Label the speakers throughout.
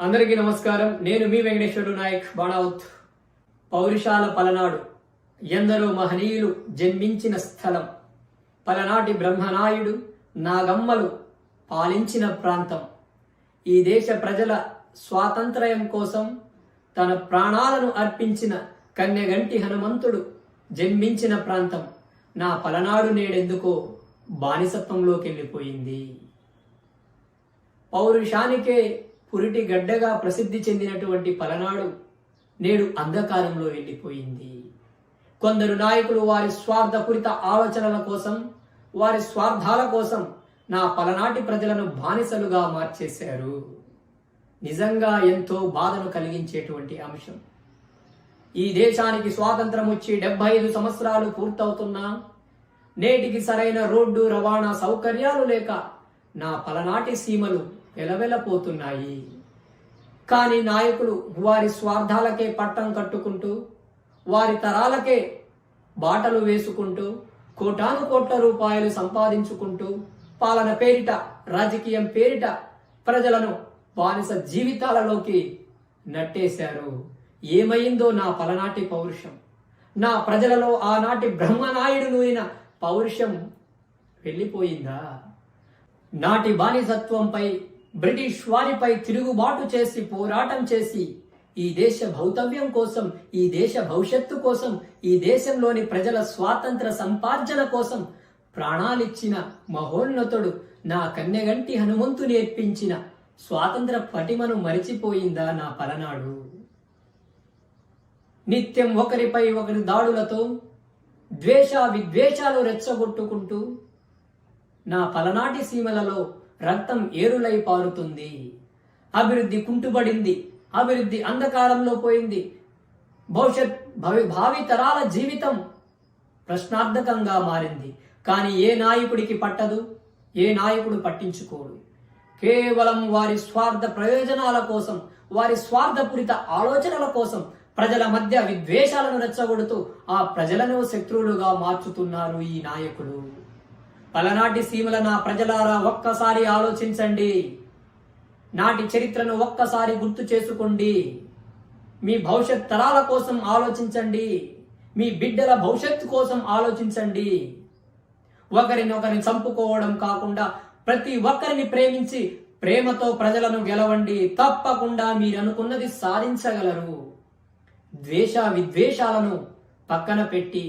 Speaker 1: అందరికీ నమస్కారం. నేను మీ వెంకటేశ్వరుడు నాయక్ బాణావత్. పౌరుషాల పలనాడు, ఎందరో మహనీయులు జన్మించిన స్థలం, పలనాటి బ్రహ్మనాయుడు నాగమ్మలు పాలించిన ప్రాంతం, ఈ దేశ ప్రజల స్వాతంత్ర్యం కోసం తన ప్రాణాలను అర్పించిన కన్నెగంటి హనుమంతుడు జన్మించిన ప్రాంతం. నా పలనాడు నేడెందుకో బానిసత్వంలోకి వెళ్ళిపోయింది. పౌరుషానికే పురిటి గడ్డగా ప్రసిద్ధి చెందినటువంటి పలనాడు నేడు అంధకారంలో వెళ్ళిపోయింది. కొందరు నాయకులు వారి స్వార్థపూరిత ఆలోచనల కోసం, వారి స్వార్థాల కోసం నా పలనాటి ప్రజలను బానిసలుగా మార్చేశారు. నిజంగా ఎంతో బాధను కలిగించేటువంటి అంశం. ఈ దేశానికి స్వాతంత్రం వచ్చి 75 సంవత్సరాలు పూర్తవుతున్నా నేటికి సరైన రోడ్డు రవాణా సౌకర్యాలు లేక నా పలనాటి సీమలు వెలవెలపోతున్నాయి. కానీ నాయకులు వారి స్వార్థాలకే పట్టం కట్టుకుంటూ, వారి తరాలకే బాటలు వేసుకుంటూ, కోటాను కోట్ల రూపాయలు సంపాదించుకుంటూ, పాలన పేరిట, రాజకీయం పేరిట ప్రజలను బానిస జీవితాలలోకి నట్టేశారు. ఏమైందో నా పలనాటి పౌరుషం? నా ప్రజలలో ఆనాటి బ్రహ్మనాయుడు నూరిన పౌరుషం వెళ్ళిపోయిందా? నాటి బానిసత్వంపై, బ్రిటిష్ వారిపై తిరుగుబాటు చేసి, పోరాటం చేసి, ఈ దేశ భౌతవ్యం కోసం, ఈ దేశ భవిష్యత్తు కోసం, ఈ దేశంలోని ప్రజల స్వాతంత్ర సంపార్జన కోసం ప్రాణాలిచ్చిన మహోన్నతుడు నా కన్నెగంటి హనుమంతు నేర్పించిన స్వాతంత్ర పటిమను మరిచిపోయిందా నా పలనాడు? నిత్యం ఒకరిపై ఒకరి దాడులతో ద్వేష విద్వేషాలు రెచ్చగొట్టుకుంటూ నా పలనాటి సీమలలో రక్తం ఏరులై పారుతుంది. అభివృద్ధి కుంటుపడింది, అభివృద్ధి అంధకారంలో పోయింది. భావి తరాల జీవితం ప్రశ్నార్థకంగా మారింది. కానీ ఏ నాయకుడికి పట్టదు, ఏ నాయకుడు పట్టించుకోడు. కేవలం వారి స్వార్థ ప్రయోజనాల కోసం, వారి స్వార్థపూరిత ఆలోచనల కోసం ప్రజల మధ్య విద్వేషాలను రెచ్చగొడుతూ ఆ ప్రజలను శత్రువులుగా మార్చుతున్నారు ఈ నాయకులు. పలనాటి సీమల నా ప్రజలారా, ఒక్కసారి ఆలోచించండి. నాటి చరిత్రను ఒక్కసారి గుర్తు చేసుకోండి. మీ భవిష్యత్ తరాల కోసం ఆలోచించండి. మీ బిడ్డల భవిష్యత్తు కోసం ఆలోచించండి. ఒకరినొకరిని చంపుకోవడం కాకుండా ప్రతి ఒక్కరిని ప్రేమించి, ప్రేమతో ప్రజలను గెలవండి. తప్పకుండా మీరు అనుకున్నది సాధించగలరు. ద్వేష విద్వేషాలను పక్కన పెట్టి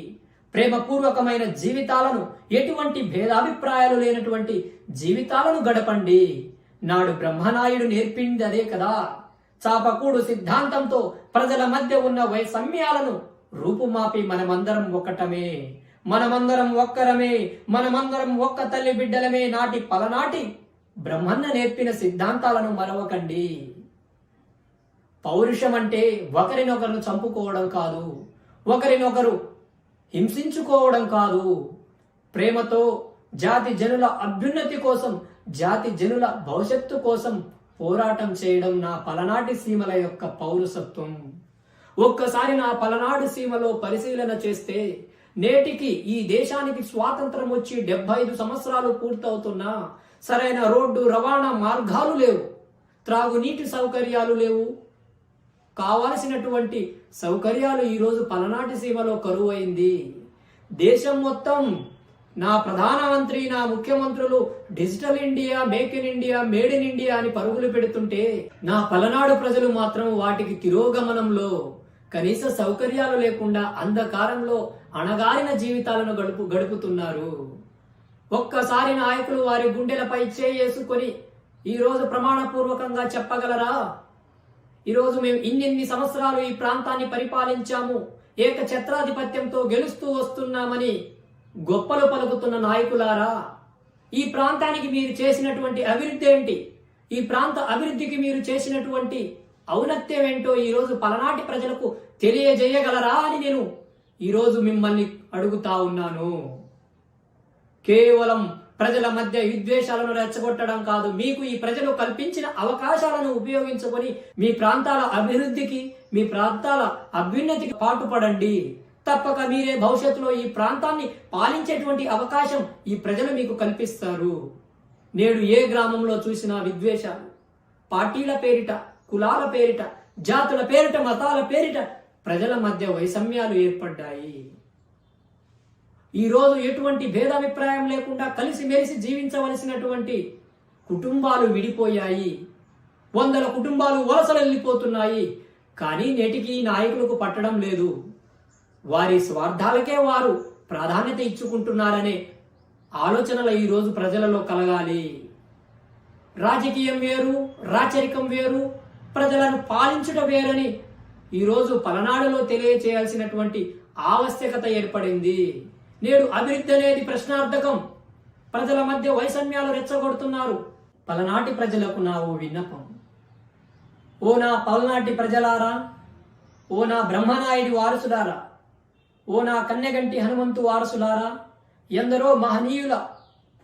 Speaker 1: ప్రేమపూర్వకమైన జీవితాలను, ఎటువంటి భేదాభిప్రాయాలు లేనటువంటి జీవితాలను గడపండి. నాడు బ్రహ్మనాయుడు నేర్పింది అదే కదా. చాపకూడు సిద్ధాంతంతో ప్రజల మధ్య ఉన్న వైషమ్యాలను రూపుమాపి మనమందరం ఒక్కటమే, మనమందరం ఒక్కరమే, మనమందరం ఒక్క తల్లి బిడ్డలమే నాటి పలనాటి బ్రహ్మన్న నేర్పిన సిద్ధాంతాలను మరవకండి. పౌరుషం అంటే ఒకరినొకరు చంపుకోవడం కాదు, ఒకరినొకరు హింసించుకోవడం కాదు. ప్రేమతో జాతి జనుల అభ్యున్నతి కోసం, జాతి జనుల భవిష్యత్తు కోసం పోరాటం చేయడం నా పలనాటి సీమల యొక్క పౌరసత్వం. ఒక్కసారి నా పలనాడు సీమలో పరిశీలన చేస్తే నేటికి ఈ దేశానికి స్వాతంత్రం వచ్చి 75 సంవత్సరాలు పూర్తవుతున్నా సరైన రోడ్డు రవాణా మార్గాలు లేవు, త్రాగునీటి సౌకర్యాలు లేవు. కావలసినటువంటి సౌకర్యాలు ఈరోజు పలనాటి సీమలో కరువైంది. దేశం మొత్తం నా ప్రధానమంత్రి, నా ముఖ్యమంత్రులు digital India, make in India, made in India అని పరుగులు పెడుతుంటే నా పలనాడు ప్రజలు మాత్రం వాటికి తిరోగమనంలో, కనీస సౌకర్యాలు లేకుండా అంధకారంలో అణగారిన జీవితాలను గడుపుతున్నారు. ఒక్కసారి నాయకులు వారి గుండెలపై చేసుకొని ఈరోజు ప్రమాణపూర్వకంగా చెప్పగలరా? ఈరోజు మేము ఇన్ని సంవత్సరాలు ఈ ప్రాంతాన్ని పరిపాలించాము, ఏకఛత్రాధిపత్యంతో గెలుస్తూ వస్తున్నామని గొప్పలు పలుకుతున్న నాయకులారా, ఈ ప్రాంతానికి మీరు చేసినటువంటి అభివృద్ధి ఏంటి? ఈ ప్రాంత అభివృద్ధికి మీరు చేసినటువంటి ఔన్నత్యం ఏంటో ఈరోజు పలనాటి ప్రజలకు తెలియజేయగలరా అని నేను ఈరోజు మిమ్మల్ని అడుగుతా ఉన్నాను. కేవలం ప్రజల మధ్య విద్వేషాలను రెచ్చగొట్టడం కాదు, మీకు ఈ ప్రజలు కల్పించిన అవకాశాలను ఉపయోగించుకొని మీ ప్రాంతాల అభివృద్ధికి, మీ ప్రాంతాల అభ్యున్నతికి పాటుపడండి. తప్పక మీరే భవిష్యత్తులో ఈ ప్రాంతాన్ని పాలించేటువంటి అవకాశం ఈ ప్రజలు మీకు కల్పిస్తారు. నేడు ఏ గ్రామంలో చూసినా విద్వేషాలు, పార్టీల పేరిట కులాల పేరిట, జాతుల పేరిట, మతాల పేరిట ప్రజల మధ్య వైషమ్యాలు ఏర్పడ్డాయి. ఈరోజు ఎటువంటి భేదాభిప్రాయం లేకుండా కలిసిమెలిసి జీవించవలసినటువంటి కుటుంబాలు విడిపోయాయి. వందల కుటుంబాలు వలసలు వెళ్ళిపోతున్నాయి. కానీ నేటికి నాయకులకు పట్టడం లేదు. వారి స్వార్థాలకే వారు ప్రాధాన్యత ఇచ్చుకుంటున్నారనే ఆలోచనలు ఈరోజు ప్రజలలో కలగాలి. రాజకీయం వేరు, రాచరికం వేరు, ప్రజలను పాలించుట వేరని ఈరోజు పలనాడులో తెలియచేయాల్సినటువంటి ఆవశ్యకత ఏర్పడింది. నేడు అభివృద్ధి అనేది ప్రశ్నార్థకం. ప్రజల మధ్య వైషమ్యాలు రెచ్చగొడుతున్నారు. పలనాటి ప్రజలకు నా ఓ విన్నపం. ఓ నా పలనాటి ప్రజలారా, ఓ నా బ్రహ్మనాయుడి వారసులారా, ఓ నా కన్నెగంటి హనుమంతు వారసులారా, ఎందరో మహనీయుల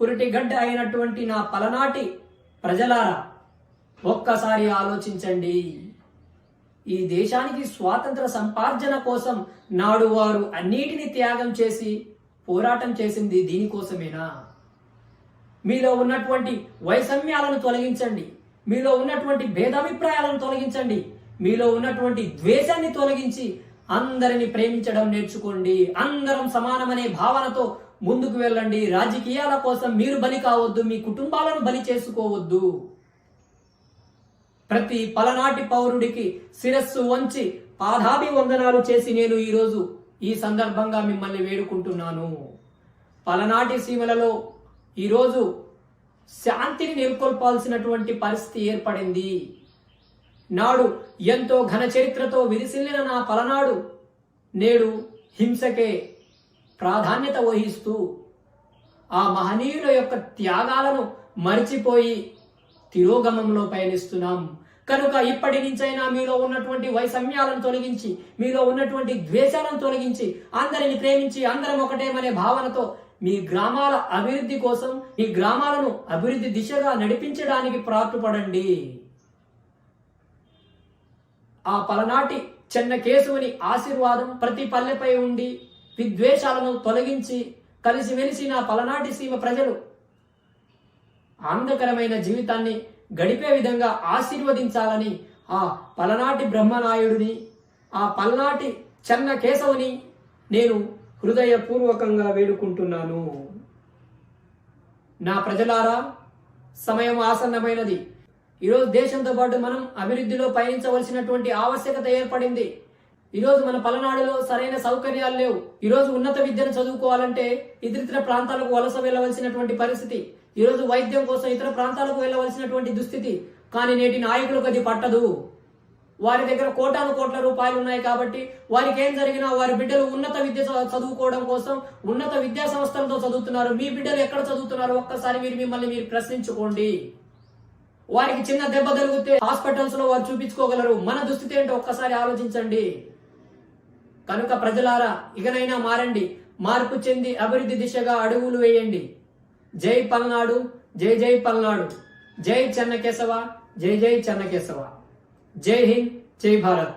Speaker 1: పురిటిగడ్డ అయినటువంటి నా పలనాటి ప్రజలారా, ఒక్కసారి ఆలోచించండి. ఈ దేశానికి స్వాతంత్ర సంపార్జన కోసం నాడు వారు అన్నిటినీ త్యాగం చేసి పోరాటం చేసింది దీనికోసమేనా? మీలో ఉన్నటువంటి వైషమ్యాలను తొలగించండి. మీలో ఉన్నటువంటి భేదాభిప్రాయాలను తొలగించండి. మీలో ఉన్నటువంటి ద్వేషాన్ని తొలగించి అందరిని ప్రేమించడం నేర్చుకోండి. అందరం సమానమనే భావనతో ముందుకు వెళ్ళండి. రాజకీయాల కోసం మీరు బలి కావద్దు. మీ కుటుంబాలను బలి చేసుకోవద్దు. ప్రతి పలనాటి పౌరుడికి శిరస్సు వంచి పాదాభివందనాలు చేసి నేను ఈరోజు ఈ సందర్భంగా మిమ్మల్ని వేడుకుంటున్నాను. పలనాటి సీమలలో ఈరోజు శాంతిని నెలకొల్పాల్సినటువంటి పరిస్థితి ఏర్పడింది. నాడు ఎంతో ఘన చరిత్రతో విరిసిల్లిన నా పలనాడు నేడు హింసకే ప్రాధాన్యత వహిస్తూ ఆ మహనీయుల యొక్క త్యాగాలను మరిచిపోయి తిరోగమంలో పయనిస్తున్నాం. కనుక ఇప్పటి నుంచైనా మీలో ఉన్నటువంటి వైషమ్యాలను తొలగించి, మీలో ఉన్నటువంటి ద్వేషాలను తొలగించి, అందరిని ప్రేమించి అందరం ఒకటేమనే భావనతో మీ గ్రామాల అభివృద్ధి కోసం, మీ గ్రామాలను అభివృద్ధి దిశగా నడిపించడానికి పాటుపడండి. ఆ పలనాటి చెన్నకేశవుని ఆశీర్వాదం ప్రతి పల్లెపై ఉండి విద్వేషాలను తొలగించి కలిసిమెలిసి నా పలనాటి సీమ ప్రజలు ఆనందకరమైన జీవితాన్ని గడిపే విధంగా ఆశీర్వదించాలని ఆ పలనాటి బ్రహ్మనాయుడిని, ఆ పలనాటి చెన్నకేశవుని నేను హృదయపూర్వకంగా వేడుకుంటున్నాను. నా ప్రజలారా, సమయం ఆసన్నమైనది. ఈరోజు దేశంతో పాటు మనం అభివృద్ధిలో పయనించవలసినటువంటి ఆవశ్యకత ఏర్పడింది. ఈరోజు మన పలనాడులో సరైన సౌకర్యాలు లేవు. ఈరోజు ఉన్నత విద్యను చదువుకోవాలంటే ఇతర ప్రాంతాలకు వలస వెళ్ళవలసినటువంటి పరిస్థితి. ఈరోజు వైద్యం కోసం ఇతర ప్రాంతాలకు వెళ్ళవలసినటువంటి దుస్థితి. కానీ నేటి నాయకులకు అది పట్టదు. వారి దగ్గర కోటాను కోట్ల రూపాయలు ఉన్నాయి కాబట్టి వారికి ఏం జరిగినా వారి బిడ్డలు ఉన్నత విద్య చదువుకోవడం కోసం ఉన్నత విద్యా సంస్థలతో చదువుతున్నారు. మీ బిడ్డలు ఎక్కడ చదువుతున్నారు? ఒక్కసారి మిమ్మల్ని మీరు ప్రశ్నించుకోండి. వారికి చిన్న దెబ్బ తగిలితే హాస్పిటల్స్ లో వారు చూపించుకోగలరు. మన దుస్థితి ఏంటో ఒక్కసారి ఆలోచించండి. కనుక ప్రజలారా, ఇకనైనా మారండి. మార్పు చెంది అభివృద్ధి దిశగా అడుగులు వేయండి. జై పల్నాడు, జై జై పల్నాడు, జై చెన్నకేశవ, జై జై చెన్నకేశవ, జై హింద్, జై భారత్.